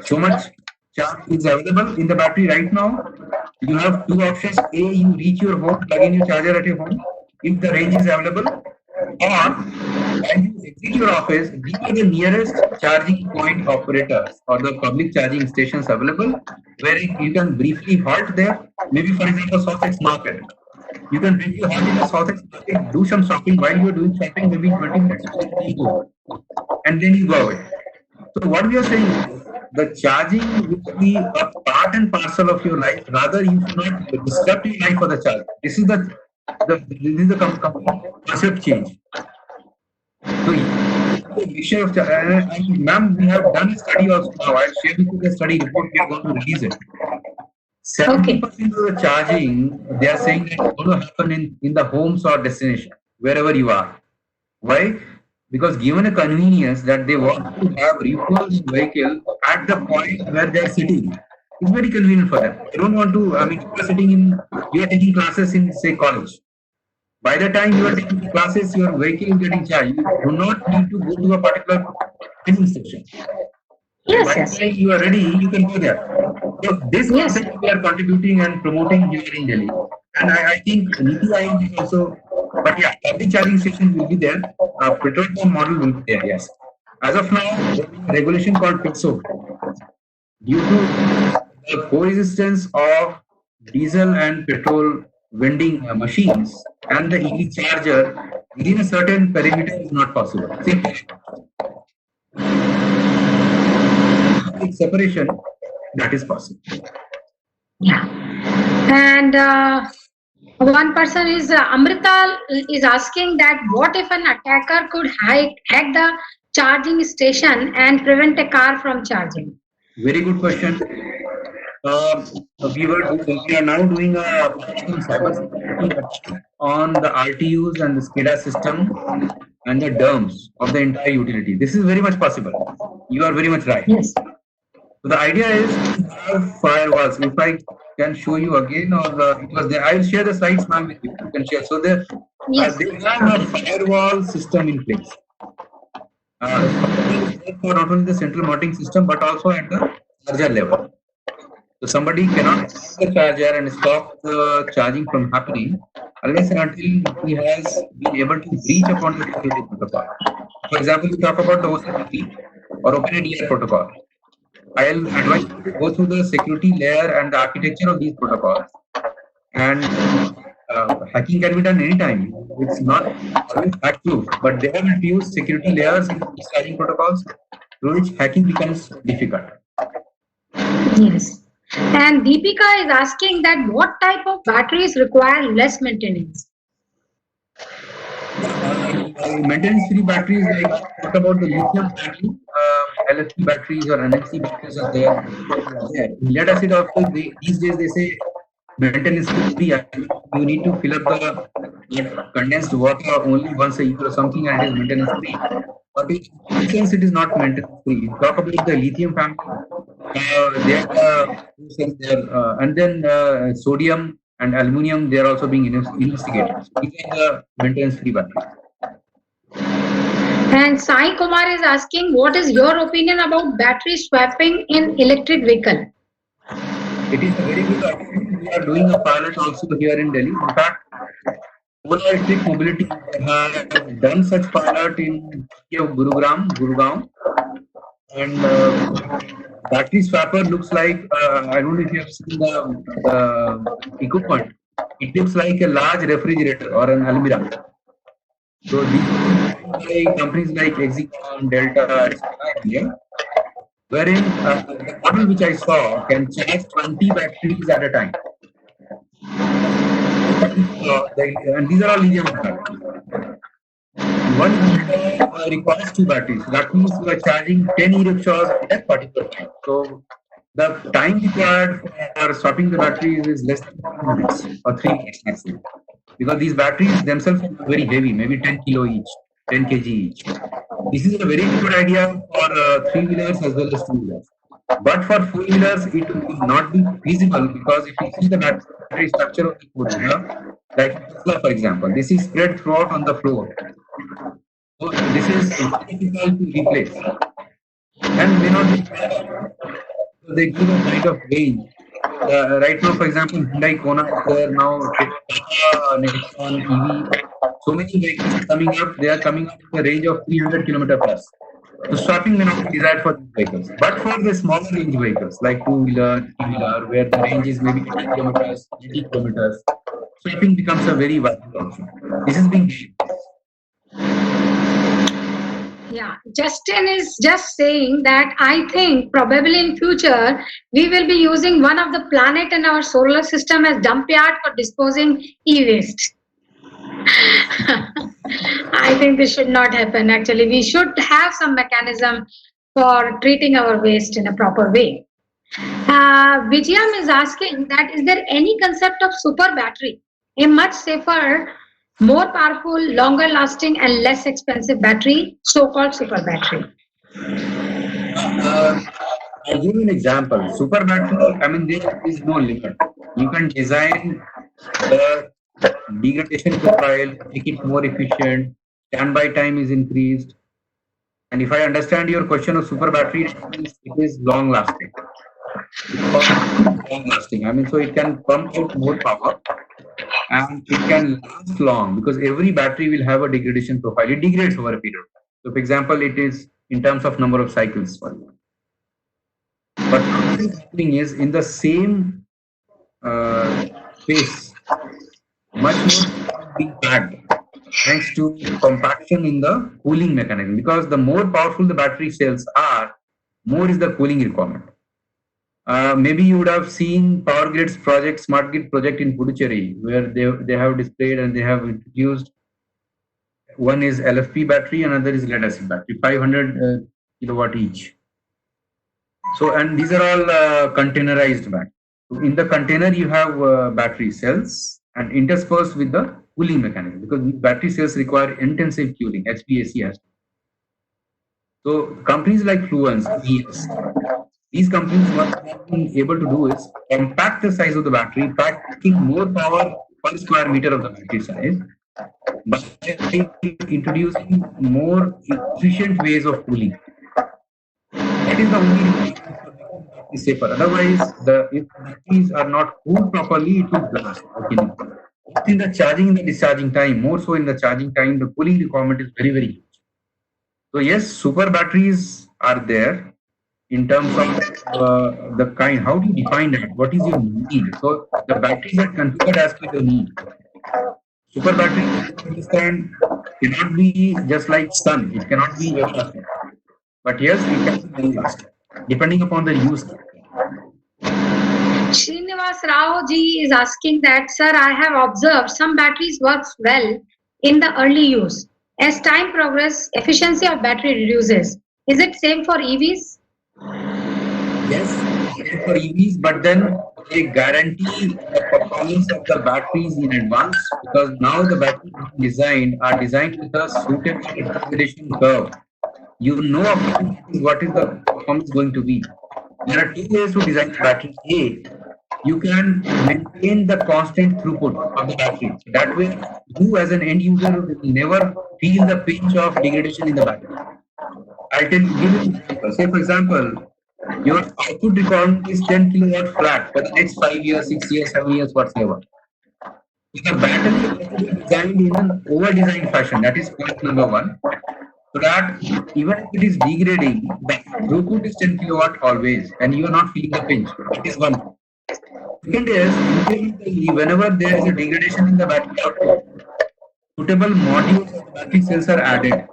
so much charge is available in the battery right now. You have two options. A, you reach your home, plug in your charger at your home if the range is available, or when you exit your office, these are the nearest charging point operators or the public charging stations available where you can briefly halt there. Maybe, for example, Southex Market. You can briefly halt in the Southex Market, do some shopping. While you are doing shopping, maybe 20 minutes, you go, and then you go away. So what we are saying is the charging will be a part and parcel of your life. Rather, you should not disrupt your life for the charge. This is the concept change. So the issue of ma'am, we have done a study also now. I'll share with you the study report. We are going to release it. 70% of the charging, they are saying that it's going to happen in the homes or destination, wherever you are. Why? Because given a convenience that they want to have refuel vehicle at the point where they are sitting, it's very convenient for them. They don't want to, I mean, you are taking classes in, say, college. By the time you are taking classes, your vehicle is getting charged. You do not need to go to a particular filling station. By the time you are ready, you can go there. So this concept we are contributing and promoting here in Delhi. And I think Niti Aayog is also, but yeah, public charging stations will be there. Petrol pump model will be there, yes. As of now, there is a regulation called PITSO. Due to the coexistence of diesel and petrol vending machines and the EV charger within a certain perimeter is not possible. See, separation, that is possible. Yeah. And one person is Amrita is asking that what if an attacker could hack the charging station and prevent a car from charging? Very good question. We are now doing a cybersecurity attack on the RTUs and the SCADA system and the DERMS of the entire utility. This is very much possible. You are very much right. Yes. So the idea is to have firewalls. If I can show you again, or because I will share the slides, ma'am, with you. You can share. So they have a firewall system in place. For not only the central monitoring system but also at the charger level. So somebody cannot use the charger and stop the charging from happening unless and until he has been able to breach upon the security protocol. For example, we talk about the OCPP or OpenADR protocol. I'll advise you to go through the security layer and the architecture of these protocols. And hacking can be done anytime. It's not always hack-proof, but they have introduced security layers in these hacking protocols through which hacking becomes difficult. Yes. And Deepika is asking that what type of batteries require less maintenance? Maintenance-free batteries, like talk about the lithium battery, LFP batteries or NMC batteries are there. Lead acid also, these days they say maintenance-free. You need to fill up the condensed water only once a year or something, and it is maintenance-free. But since it is not maintenance-free, talk about the lithium family. And then sodium and aluminum, they are also being investigated. So these are the maintenance-free batteries. And Sai Kumar is asking, what is your opinion about battery swapping in electric vehicle? It is a very good option. We are doing a pilot also here in Delhi. In fact, Ola Electric Mobility has done such pilot in Gurugram, and battery swapper looks like, I don't know if you have seen the equipment. It looks like a large refrigerator or an almirah. So these companies like Exicon, Delta, etc., wherein the model which I saw can charge 20 batteries at a time. And these are all lithium batteries. One requires 2 batteries. That means you are charging 10 e-rickshaws at a particular time. So the time required for swapping the batteries is less than 2 minutes or 3 minutes maximum. Because these batteries themselves are very heavy, maybe 10 kilo each, 10 kg each. This is a very good idea for 3-wheelers as well as 2-wheelers. But for 4-wheelers, it will not be feasible, because if you see the battery structure of the 4-wheeler, like Tesla, for example, this is spread throughout on the floor. So this is difficult to replace. And may not be, they give a kind of range. Right now, for example, Hyundai Kona is there now, Nexon EV. So many vehicles coming up, they are coming up with a range of 300 km plus. So swapping may not be desired for these vehicles. But for the smaller range vehicles like 2-wheeler, 3-wheeler, where the range is maybe 20 kilometers, 80 kilometers, swapping becomes a very viable option. This is being. Yeah, Justin is just saying that I think probably in future we will be using one of the planet in our solar system as dump yard for disposing e-waste. I think this should not happen. Actually, we should have some mechanism for treating our waste in a proper way. Vijayam is asking that is there any concept of super battery, a much safer, more powerful, longer lasting and less expensive battery, so-called super battery? I'll give you an example. Super battery, I mean, there is no limit. You can design the degradation profile, make it more efficient, standby time is increased. And if I understand your question of super battery, it is long lasting. Long lasting. I mean, so it can pump out more power and it can last long, because every battery will have a degradation profile. It degrades over a period. So, for example, it is in terms of number of cycles. But what is happening is in the same space, much more being packed thanks to compaction in the cooling mechanism. Because the more powerful the battery cells are, more is the cooling requirement. Maybe you would have seen Power Grid's project, Smart Grid project in Puducherry, where they have displayed and they have introduced, one is LFP battery, another is lead acid battery, 500 kilowatt each. So, and these are all containerized batteries. So in the container, you have battery cells and interspersed with the cooling mechanism, because battery cells require intensive cooling, HVAC has. So companies like Fluence, ES, these companies, what they've been able to do is compact the size of the battery, packing more power per square meter of the battery size, by introducing more efficient ways of cooling. That is the only reason for making the battery safer. Otherwise, if batteries are not cooled properly, it will blast. Okay. Both in the charging and the discharging time, more so in the charging time, the cooling requirement is very, very huge. So yes, super batteries are there. In terms of the kind, how do you define that? What is your need? So the batteries are configured as per your need. Super battery, understand, cannot be just like sun. It cannot be everlasting. But yes, it can be long-lasting, depending upon the use. Srinivas Rao ji is asking that, sir, I have observed some batteries works well in the early use. As time progresses, efficiency of battery reduces. Is it same for EVs? Yes, for EVs, but then they guarantee the performance of the batteries in advance, because now the batteries are designed with a suitable degradation curve. You know what is the performance going to be. There are two ways to design the battery. A, you can maintain the constant throughput of the battery. That way, you as an end user will never feel the pinch of degradation in the battery. I'll give you an example. Say, for example, your output requirement is 10 kilowatt flat for the next 5 years, 6 years, 7 years, whatsoever. The battery has to be designed in an over-designed fashion. That is point number one. So that even if it is degrading, the throughput is 10 kilowatt always, and you are not feeling the pinch. That is one. Second is, incrementally, whenever there is a degradation in the battery output, suitable modules of the battery cells are added,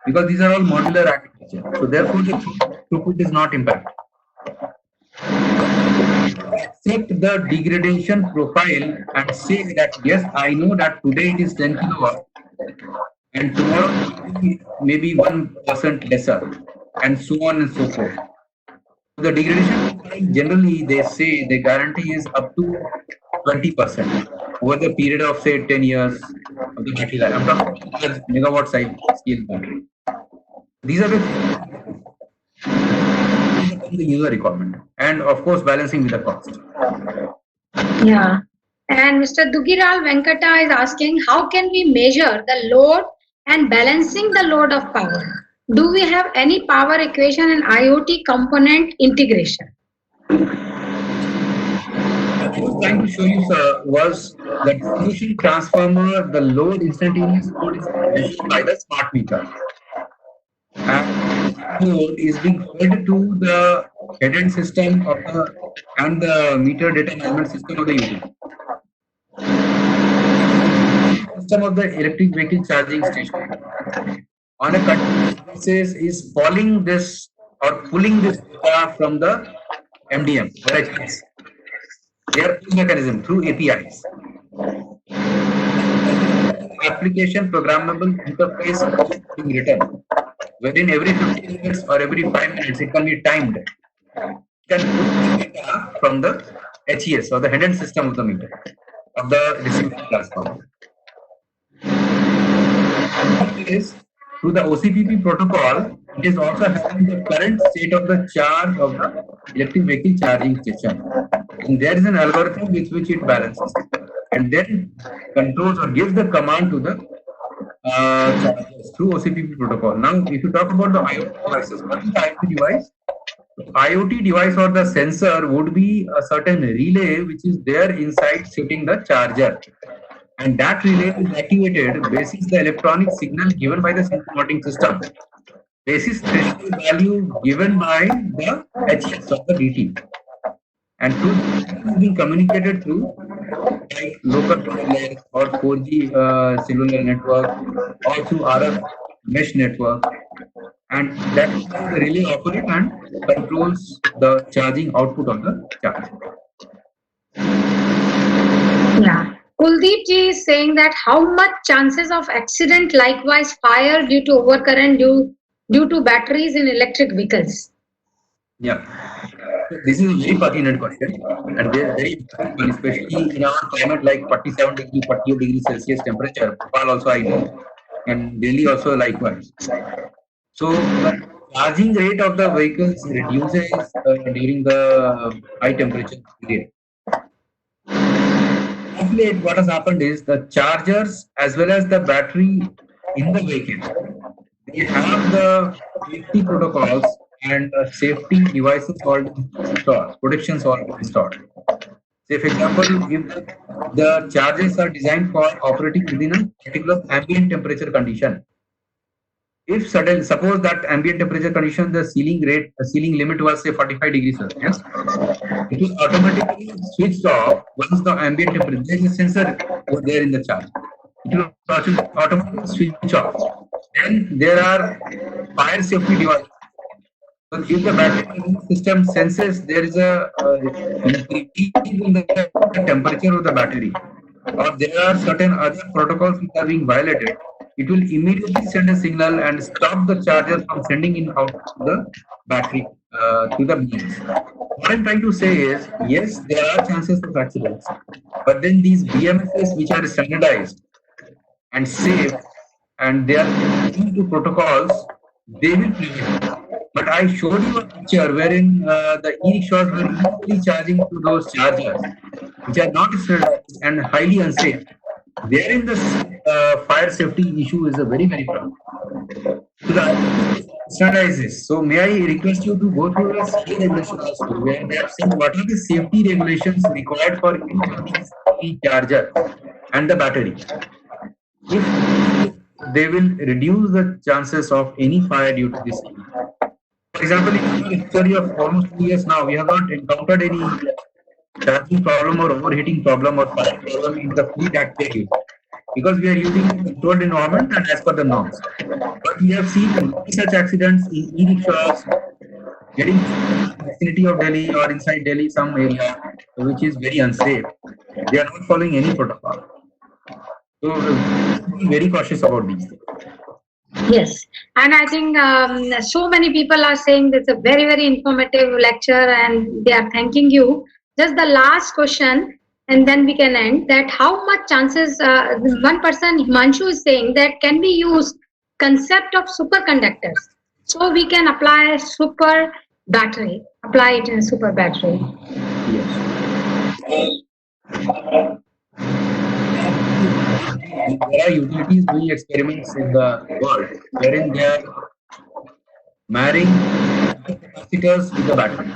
because these are all modular architecture. So therefore, the throughput is not impacted. Accept the degradation profile and say that yes, I know that today it is 10 kilowatt and tomorrow maybe 1% lesser, and so on and so forth. The degradation profile, generally they say the guarantee is up to 20% over the period of say 10 years of the battery life. I'm talking about megawatt size scale battery. These are the user requirement, and of course balancing with the cost. Yeah. And Mr. Dugiral Venkata is asking, how can we measure the load and balancing the load of power? Do we have any power equation and IoT component integration? What I was trying to show you, sir, was the distribution transformer, the load, instantaneous load is measured by the smart meter. And load is being fed to the head-end system of and the meter data management system of the utility. System of the electric vehicle charging station on a continuous basis is following this or pulling this data from the MDM or HMS. Their mechanism through APIs. Application programmable interface being written. Within every 15 minutes or every 5 minutes, it can be timed. It can pull the data from the HES or the head-end system of the meter of the distribution transformer. Is through the OCPP protocol, it is also having the current state of the charge of the electric vehicle charging station. And there is an algorithm with which it balances and then controls or gives the command to the chargers through OCPP protocol. Now, if you talk about the IoT devices, what is the IoT device? The IoT device or the sensor would be a certain relay which is there inside sitting the charger. And that relay is activated basis the electronic signal given by the synchronizing system. Basis threshold value given by the HES of the DT. And through is being communicated through like local wireless or 4G cellular network or through RF mesh network, and that really operate and controls the charging output of the charger. Yeah. Kuldeep ji is saying that how much chances of accident, likewise fire due to overcurrent due to batteries in electric vehicles? Yeah. So this is a very pertinent question, and very important one, especially in our climate like 47 degree, 48 degrees Celsius temperature. Bhopal also I know, and Delhi also likewise. So the charging rate of the vehicles reduces during the high temperature period. Of late, what has happened is the chargers as well as the battery in the vehicle, they have the safety protocols and safety devices called installed, protections are installed. Say, for example, if the chargers are designed for operating within a particular ambient temperature condition, if sudden suppose that ambient temperature condition, the ceiling limit was say 45 degrees Celsius, it will automatically switch off once the ambient temperature. There is a sensor over there in the charge. It will automatically switch off. Then there are fire safety devices. So if the battery system senses there is a increase in the temperature of the battery, or there are certain other protocols which are being violated, it will immediately send a signal and stop the charger from sending in out to the battery to the mains. What I'm trying to say is, yes, there are chances of accidents, but then these BMSs which are standardized and safe and they are linked to protocols, they will prevent. But I showed you a picture wherein the e-rickshaws were easily charging to those chargers, which are not standardized and highly unsafe. Therein the fire safety issue is a very, very problem. So the standardize this. So may I request you to go through the safety regulations also, where they have seen what are the safety regulations required for each of these e-charger and the battery. If they will reduce the chances of any fire due to this. For example, in the history of almost 2 years now, we have not encountered any charging problem or overheating problem or fire problem in the fleet that we use, because we are using a controlled environment and as per the norms. But we have seen many such accidents in e-rickshaws getting in the vicinity of Delhi or inside Delhi, some area which is very unsafe. They are not following any protocol. So be very cautious about these things. Yes, and I think so many people are saying this is a very, very informative lecture and they are thanking you. Just the last question, and then we can end that how much chances, one person, Himanshu, is saying that can we use concept of superconductors? So we can apply super battery, apply it in a super battery. Yes. There are utilities doing experiments in the world wherein they are marrying capacitors with the battery.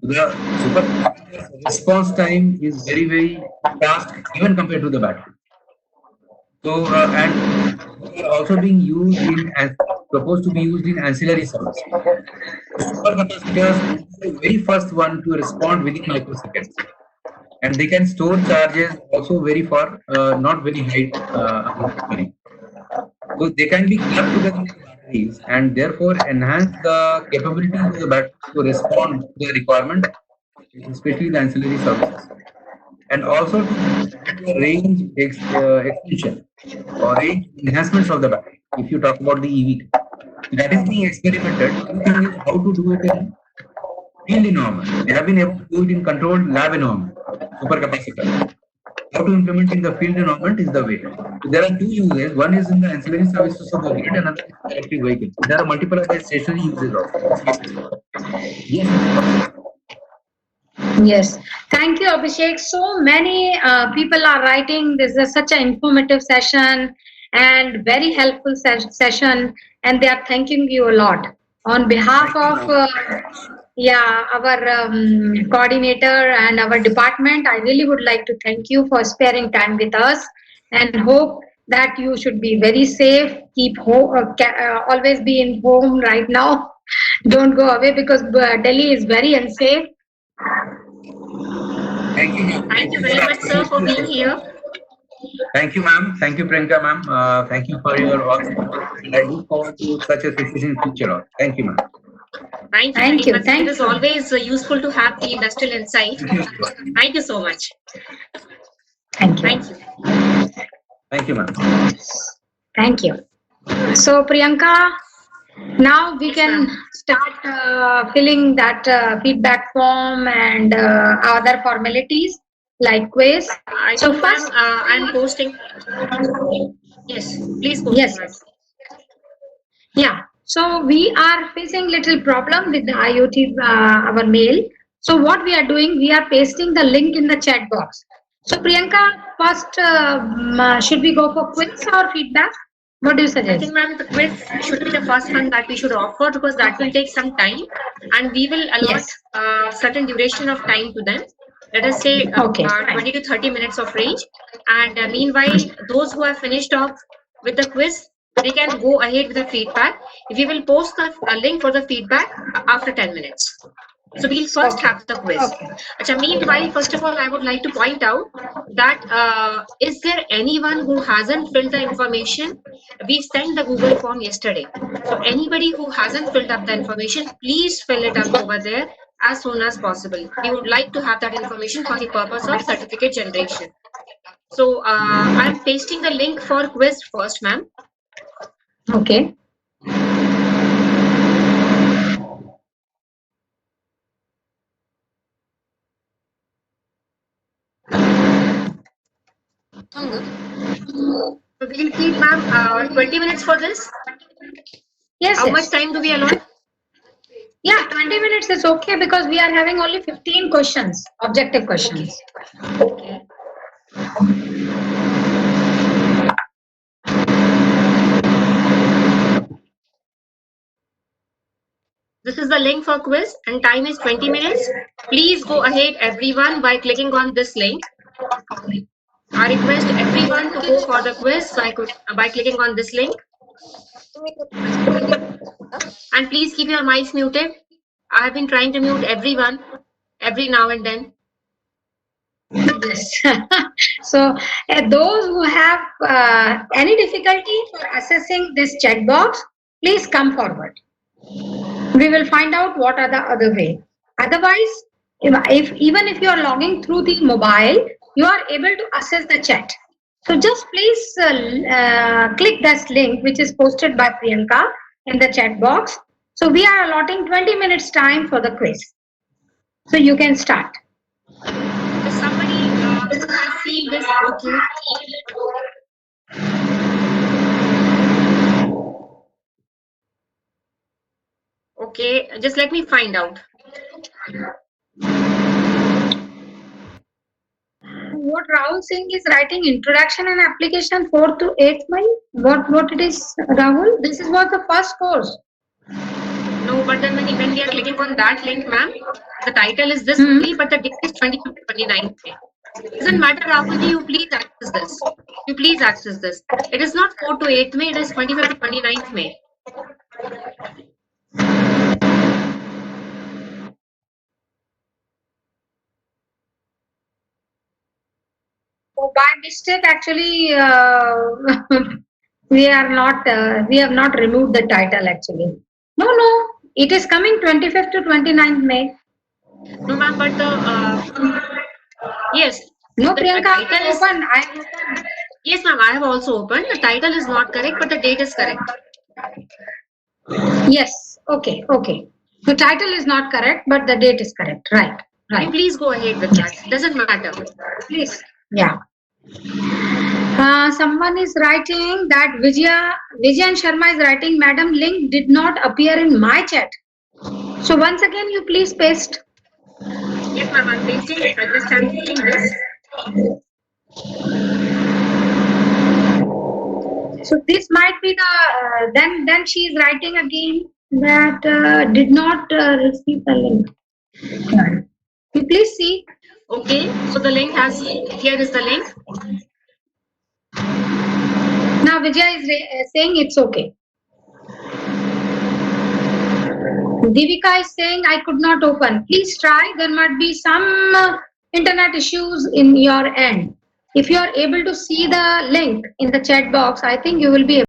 The supercapacitor response time is very, very fast even compared to the battery. So and they are also being used in and proposed to be used in ancillary service. Supercapacitors are the very first one to respond within microseconds, and they can store charges also very far, not very high amount of time. So they can be clubbed together with batteries and therefore enhance the capability of the battery to respond to the requirement, especially the ancillary services, and also to the range extension or range enhancements of the battery. If you talk about the EV, that is being experimented. The thing is how to do it in field environment. They have been able to do it in controlled lab environment, supercapacitor. How to implement in the field environment is the way. So there are two uses. One is in the ancillary services of the grid, another is the electric vehicle. There are multiple other stationary uses also. Yes. Yes, thank you, Abhishek. So many people are writing. This is such an informative session and very helpful session, and they are thanking you a lot on behalf of our coordinator and our department. I really would like to thank you for sparing time with us, and hope that you should be very safe. Keep always be in home right now. Don't go away because Delhi is very unsafe. Thank you. Thank you very much, sir, for being here. Thank you, ma'am. Thank you, Priyanka, ma'am. Thank you for your all. And I look forward to such a session in future. Thank you, ma'am. Thank you Thank very you, much. thank It is you. always useful to have the industrial insight. Thank you so much. Thank you. Thank you. Thank you, ma'am. Thank you. So, Priyanka, now we Yes, can ma'am. start filling that feedback form and other formalities like quiz. I So think, ma'am, first, I'm posting. Yes, please post, yes, ma'am. yes. Yeah. So we are facing little problem with the IoT our mail. So what we are doing, we are pasting the link in the chat box. So Priyanka, first should we go for quiz or feedback? What do you I suggest? think, ma'am, the quiz should be the first one that we should offer because that will take some time and we will allot Yes. certain duration of time to them. Let us say Okay. Fine. 20 to 30 minutes of range. And meanwhile, those who have finished off with the quiz, they can go ahead with the feedback. We will post a link for the feedback after 10 minutes. So we'll first Okay. have the quiz. Okay. Achha, meanwhile, first of all, I would like to point out that is there anyone who hasn't filled the information? We sent the Google form yesterday. So anybody who hasn't filled up the information, please fill it up over there as soon as possible. We would like to have that information for the purpose of certificate generation. So I'm pasting the link for quiz first, ma'am. Okay. So we'll keep, ma'am, 20 minutes for this. Yes. How yes. much time do we allot? Yeah, 20 minutes is okay because we are having only 15 questions, objective questions. Okay. This is the link for quiz and time is 20 minutes. Please go ahead everyone by clicking on this link. I request everyone to go for the quiz by clicking on this link. And please keep your mics muted. I have been trying to mute everyone every now and then. Yes. So those who have any difficulty for accessing this chat box, please come forward. We will find out what are the other way. Otherwise, if even if you are logging through the mobile, you are able to access the chat. So just please click this link which is posted by Priyanka in the chat box. So we are allotting 20 minutes time for the quiz. So you can start. If somebody who has seen this, okay. Okay, just let me find out. What Rahul Singh is writing introduction and application 4th to 8th May. What it is, Rahul? This is what the first course. No, but then when we are clicking on that link, ma'am, the title is this only, but the date is 25th to 29th May. Doesn't matter, Rahulji, you please access this. You please access this. It is not 4 to 8th May, it is 25th to 29th May. So by mistake, actually, we have not removed the title actually. No, it is coming 25th to 29th May. No, ma'am, but yes. No, the Priyanka, I title is opened. I opened. Yes, ma'am, I have also opened. The title is not correct, but the date is correct. Yes. Okay. The title is not correct, but the date is correct. Right. You please go ahead with that. Doesn't matter. Please. Yeah. Someone is writing that Vijayan Sharma is writing, Madam, link did not appear in my chat. So once again, you please paste. Yes, ma'am, I'm pasting. I just am seeing this. So this might be the then she is writing again that did not receive the link. You please see. Okay, so the link here is the link. Now Vijay is saying it's okay. Divika is saying I could not open. Please try. There might be some internet issues in your end. If you are able to see the link in the chat box, I think you will be able